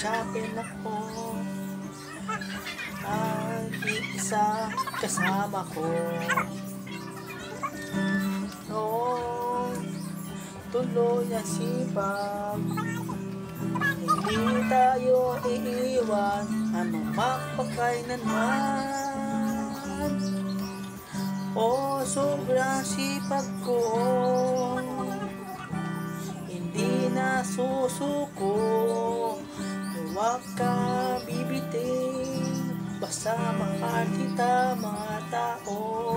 Tsapin ako at isa kasama ko. Noong tuloy ang sipag, hindi tayo iiwan ang magpakailanman. O sobrang sipag ko, hindi na susuko. Huwag ka bibitin, basta mahal kita mga tao.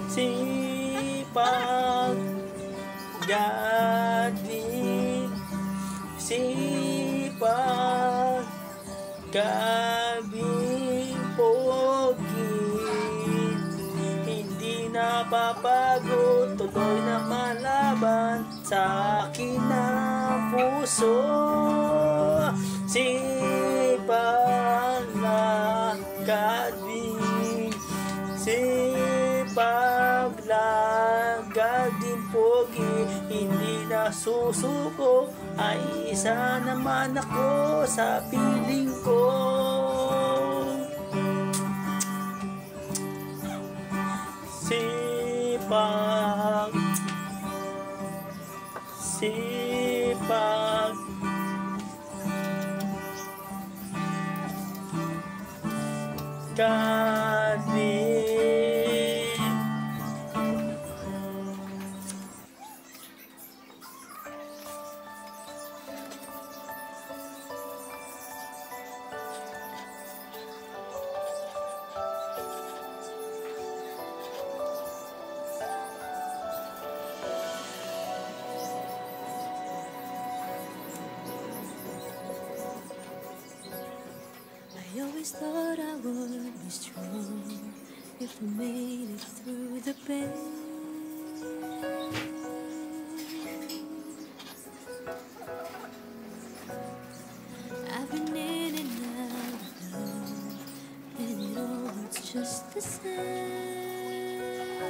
Sipag, galing, sipag, galing, pogi. Hindi napapagod, tuloy na malaban sa akin na puso. Sipag na galing, sipag lagad din pogi, hindi na susuko. Ay isa naman ako sa piling ko. Sipag, sipag, galing. I always thought I would be strong if I made it through the pain. I've been in and out of love, and it all hurts just the same.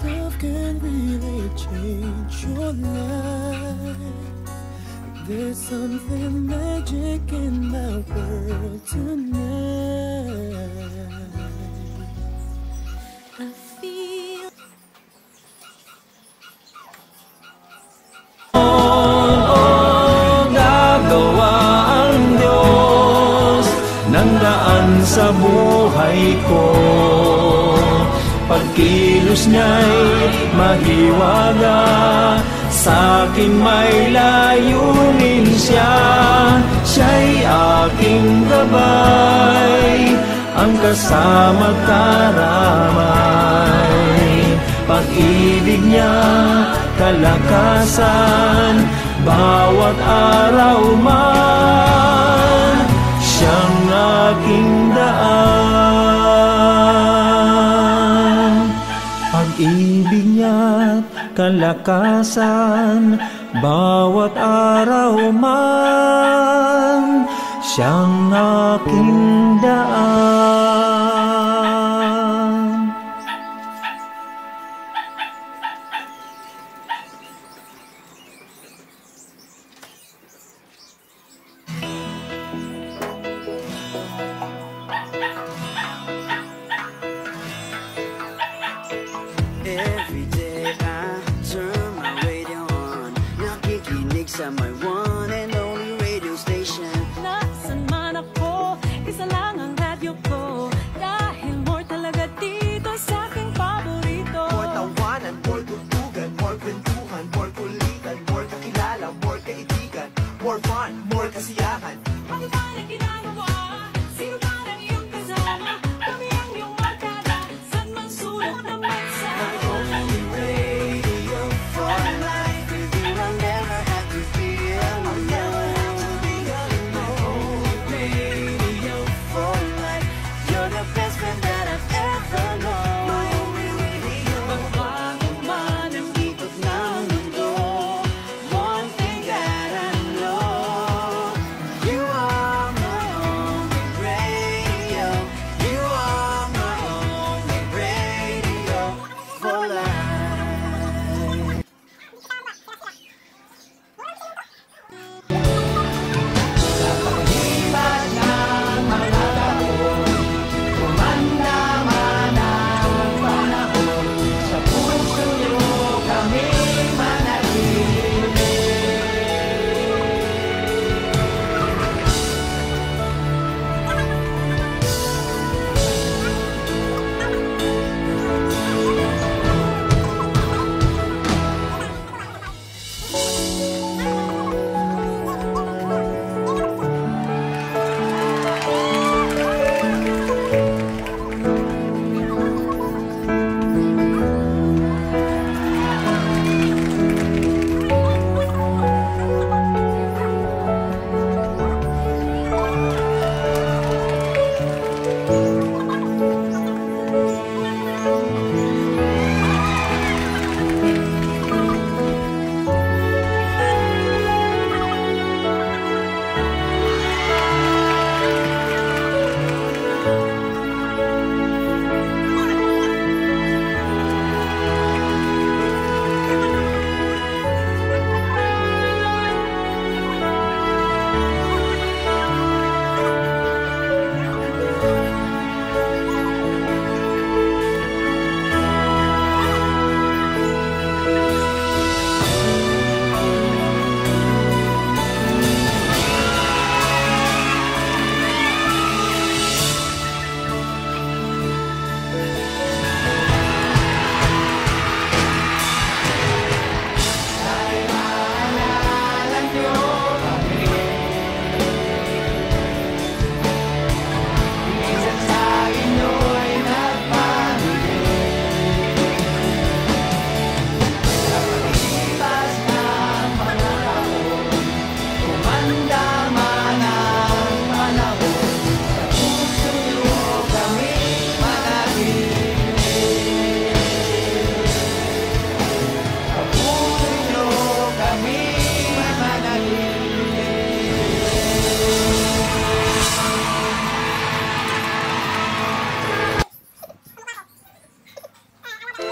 Love can really change your life. There's something magic in the world tonight. I feel Nagawa ang Diyos ng daan sa buhay ko. Pagkilos niya'y mahiwaga, sa'king may layunin siya. Siya'y aking gabay, ang kasama karamay. Pag-ibig niya, kalakasan, bawat araw man, siyang aking daan. Pag-ibig niya, kalakasan, bawat araw man, siyang aking daan. Every day I turn my radio on, nakikinig sa my one and only radio station. Nasaan man ako, isa lang ang radyo ko.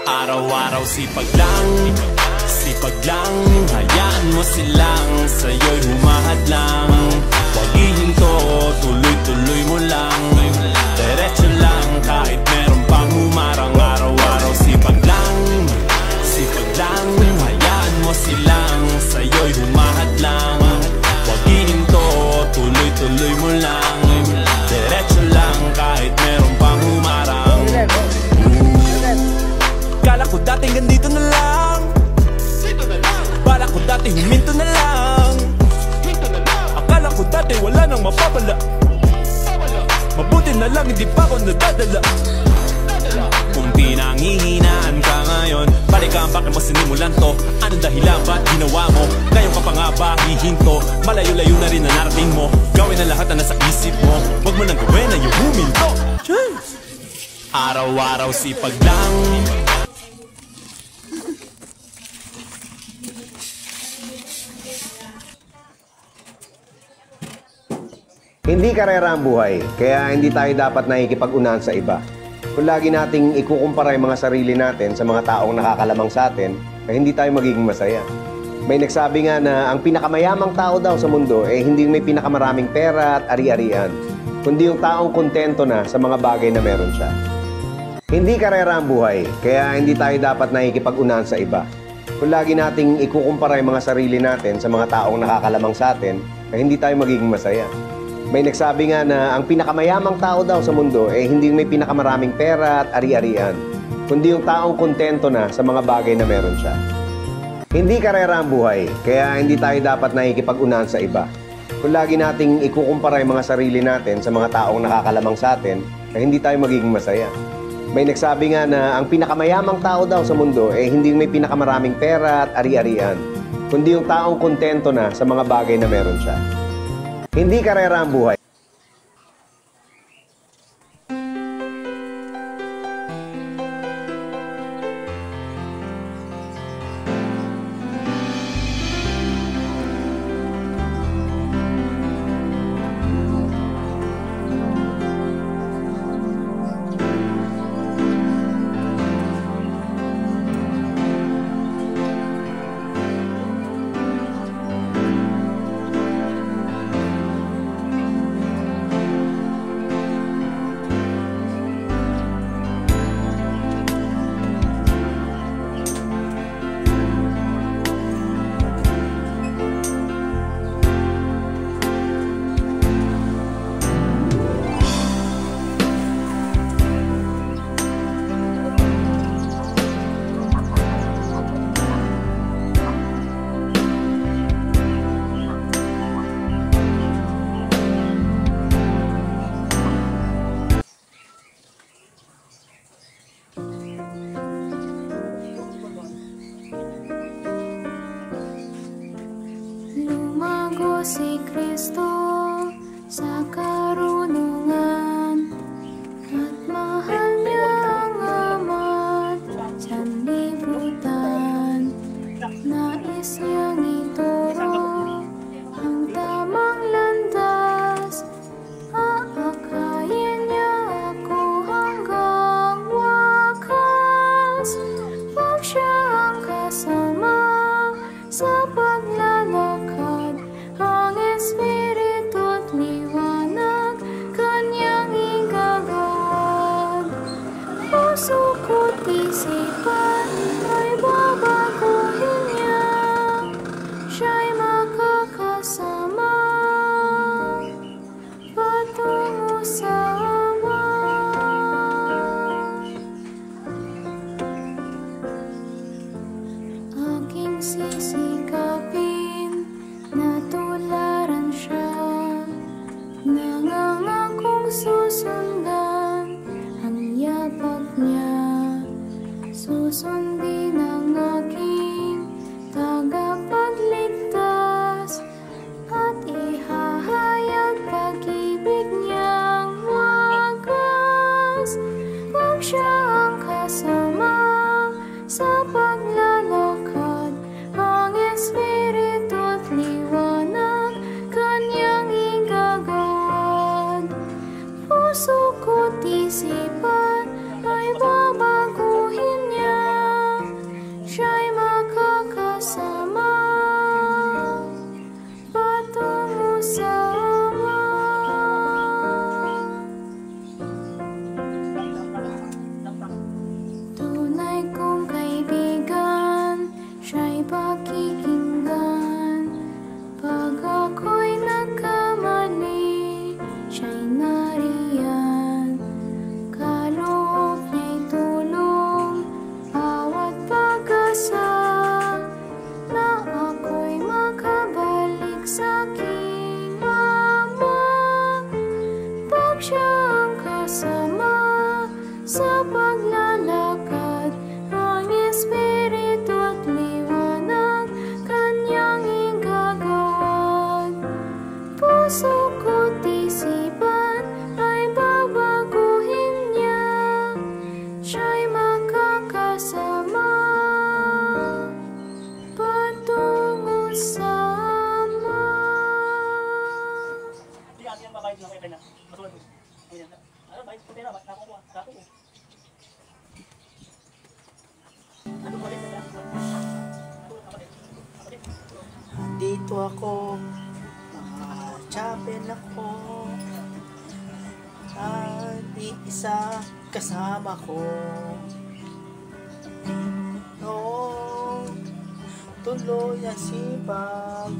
Araw-araw sipag lang, sipag lang. Hayaan mo silang sa'yo'y humahad lang. Huwag ihinto, tuloy-tuloy mo lang. Diretso lang kahit meron pang humarang. Araw-araw sipag lang, sipag lang. Hayaan mo silang sa'yo'y humahad lang. Huwag ihinto, tuloy-tuloy mo lang. Diretso lang kahit meron pang humarang. Kala ko dati ganito na lang, bala ko dati huminto na lang. Akala ko dati wala nang mapapala, mabuti na lang hindi pa ako nadadala. Kung pinanghihinaan ka ngayon, balikan bakit mo sinimulan to? Anong dahilan ba't ginawa mo? Ngayon ka pa nga ba hihinto? Malayo-layo na rin na narating mo. Gawin na lahat na nasa isip mo. Huwag mo nang gawin na yung huminto. Araw-araw sipag lang, Hindi karera ang buhay, kaya hindi tayo dapat nakikipag-unahan sa iba. Kung lagi nating ikukumpara yung mga sarili natin sa mga taong nakakalamang sa atin, ay hindi tayo magiging masaya. May nagsabi nga na ang pinakamayamang tao daw sa mundo ay hindi may pinakamaraming pera at ari-arian, kundi yung taong kontento na sa mga bagay na meron siya. Hindi karera ang buhay, kaya hindi tayo dapat nakikipag-unahan sa iba. Kung lagi nating ikukumpara yung mga sarili natin sa mga taong nakakalamang sa atin, ay hindi tayo magiging masaya. May nagsabi nga na ang pinakamayamang tao daw sa mundo ay hindi may pinakamaraming pera at ari-arian, kundi yung taong kontento na sa mga bagay na meron siya. Hindi karera ang buhay, kaya hindi tayo dapat nakikipag-unahan sa iba. Kung lagi nating ikukumpara yung mga sarili natin sa mga taong nakakalamang sa atin, ay hindi tayo magiging masaya. May nagsabi nga na ang pinakamayamang tao daw sa mundo ay hindi may pinakamaraming pera at ari-arian, kundi yung taong kontento na sa mga bagay na meron siya. Hindi karera ang buhay. Si Kristo sa karunungan at mahal niya ang ama't sanlibutan. Nais niyang ituro ang tamang landas, aakayin niya ako hanggang wakas. Huwag siya ang kasama sa paglalakad, ang Espiritu't liwanag kanyang igagawad. Puso ko't isipan ay babaguhin niya, siya'y makakasama patungo sa Ama. Aking sisikapin na tularan siya, nangangakong susundan ang yapak niya. Susundin ang aking tagapagligtas at ihahayag pag-ibig niyang wagas. Huwag siya ang kasama sa paglalakad, ang Espiritu't liwanag kanyang igagawad. Puso ko't isipan ay babaguhin niya, sa paglalakad, ang Espiritu at liwanag kanyang igagawad. Puso ko't isipan ay babaguhin niya, siya'y makakasama patungo sa Ama. Dito ako, mga chapel ako, at isa kasama ko. Noong tuloy ang sipag,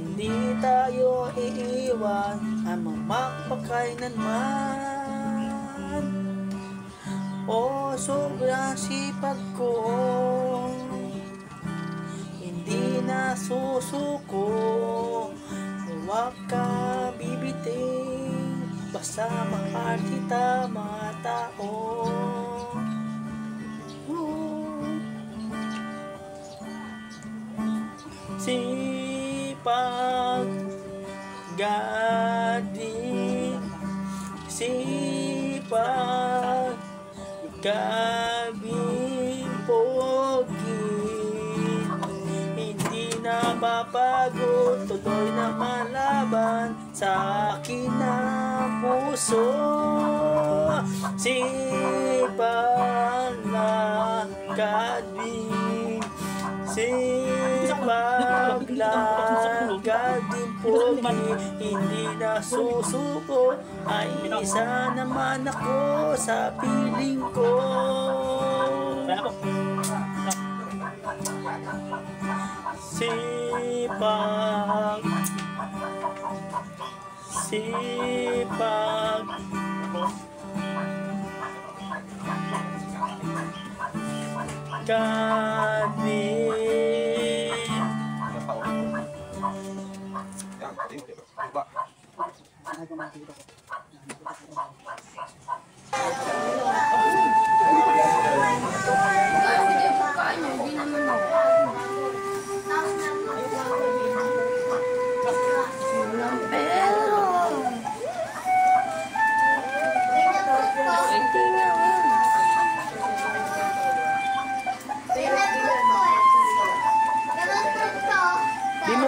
hindi tayo iiwan ang magpakailanman. O sobrang sipag ko, hindi na susuko. Huwag ka bibiting, basta mahal kita mga tao. Sipag, galing, sipag, gabing pogi. Hindi na mapagod, tuloy na malaban sa akin na puso. Sipag na galing, sipag lang, galing pogi. Hindi na susuko, ay isa naman ako sa piling ko. Sipag, sipag, galing.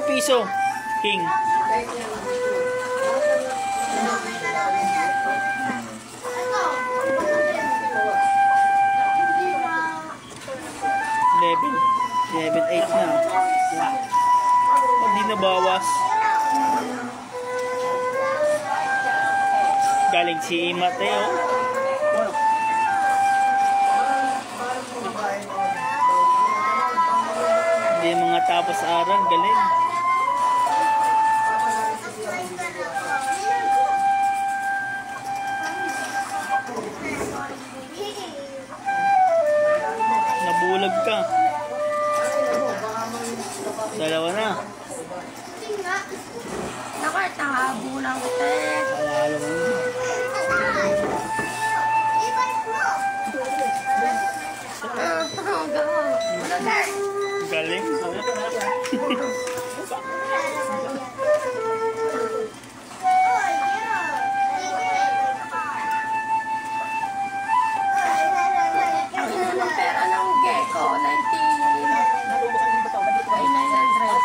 Piso, King. Level 8 na. Hindi na bawas. Galing si Mateo. Hindi mga tapos aral, galing. Nabulag ka. Dalawa na. Nakart na habulang kita. Palalo mo. Galing. Ang pera ng gecko, 19. Ay, 900.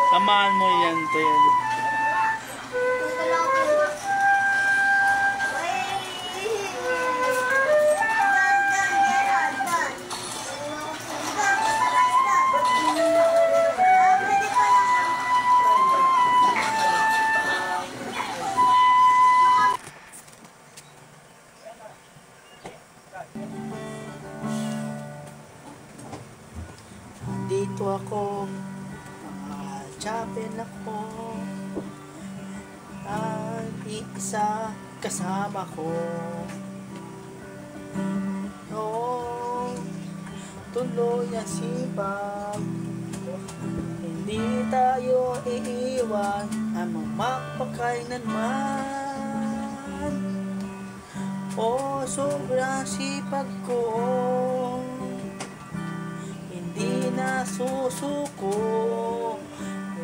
Tamaan mo yan, Tel. Dito ako, chapel ako, at isa kasama ko. No tuloy ang sipag. Hindi tayo iiwan ang magpakailanman. O sobrang sipag ko, hindi na susuko.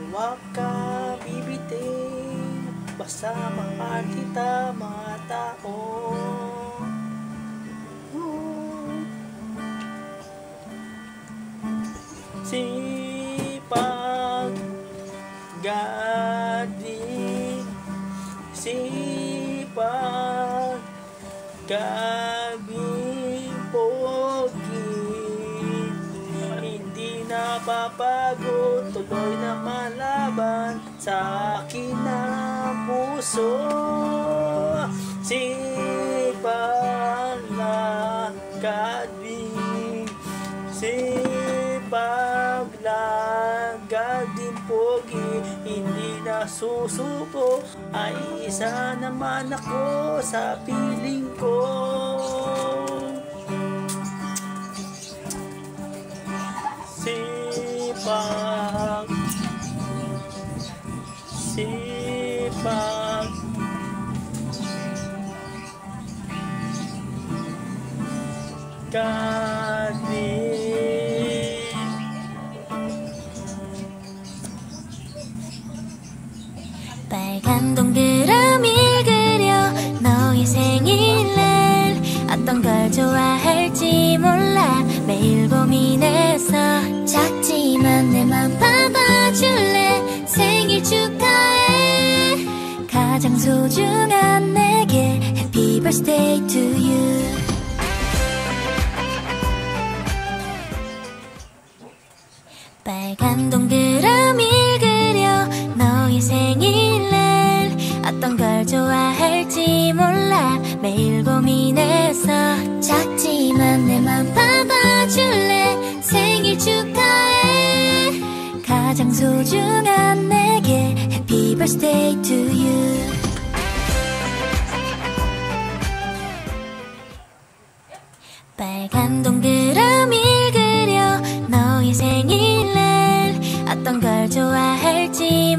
Huwag ka bibitin, basta mahal kita mga tao. Sipag, gading, sipag, gabing pogi. Hindi napapagod, tuloy na malaban sa akin ang puso. Sipag na gading, sipag lagad din pogi, hindi na susuko. Ay isa naman ako sa piling ko. Sipag, sipag, gading. 빨간 동그라미 그려 너의 생일날 어떤 걸 좋아할지 몰라 매일 고민해서 작지만 내 맘 받아줄래 생일 축하해 가장 소중한 내게 Happy birthday to you 빨간 동그라미 그려 너의 생일날 어떤 걸 좋아할지 몰라 매일 고민해서 작지만 내 맘 받아줄래 생일 축하해 가장 소중한 내게 Happy birthday to you 빨간 동그라미 그려 너의 생일날 어떤 걸 좋아할지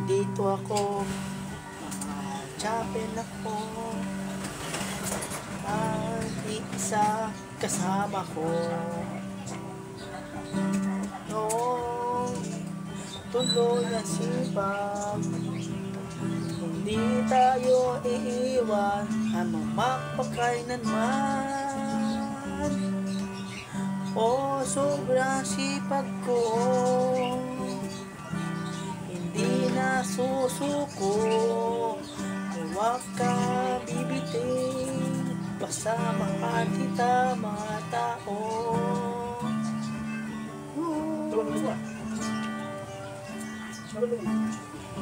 Dito ako, chapel ako, Ang isa kasama ko noong tuloy ang sipag, hindi tayo iiwan ang magpakailanman. O sobrang sipag ko, hindi na susuko. Huwag ka bibitin, basta mahal kita mga tao.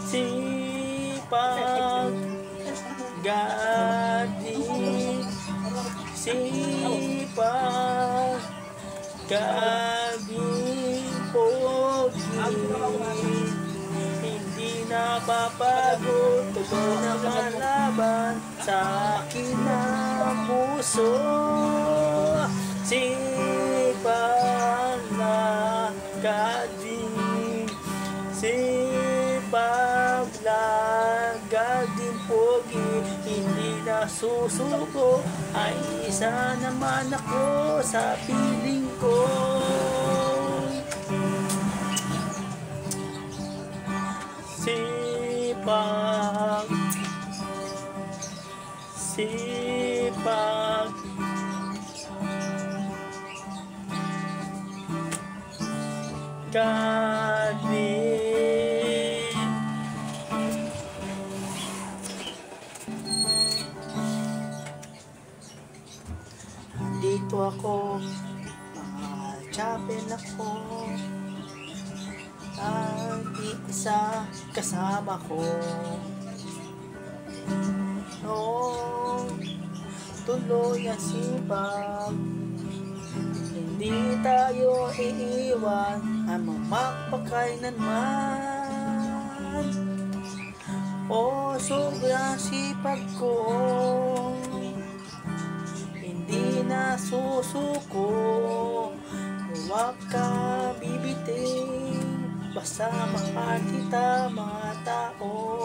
Sipag, gading, sipag, gading, pogi. Hindi napapagod, tuloy na malaban sa akin ang puso. Sipag na gading, sipag lagad din pogi, hindi na susuko. Ay isa naman ako sa piling ko. Sipag, sipag, gading. Dito ako, mga chapel ako, ang isa kasama ko noong tuloy ang sipag, hindi tayo iiwan ang magpakailanman. O sobrang sipag ko, hindi na susuko. Huwag ka bibitin, basta mahal kita mga tao.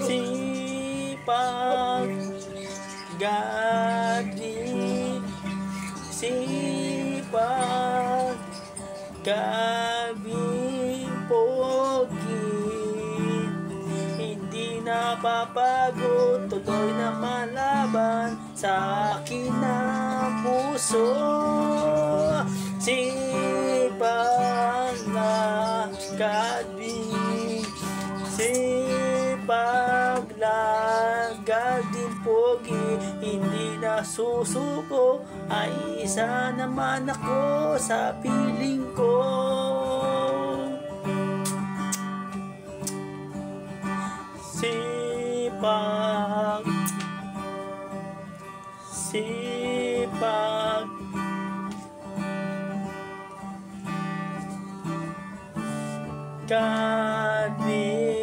Sipag, gading, sipag, gading, pogi. Hindi napapagod, tuloy na malaban sa akin ang puso. Sipag na gading, sipag lagad din pogi, hindi na susuko. Ay isa naman ako sa piling ko. Sipag, sipag, gading.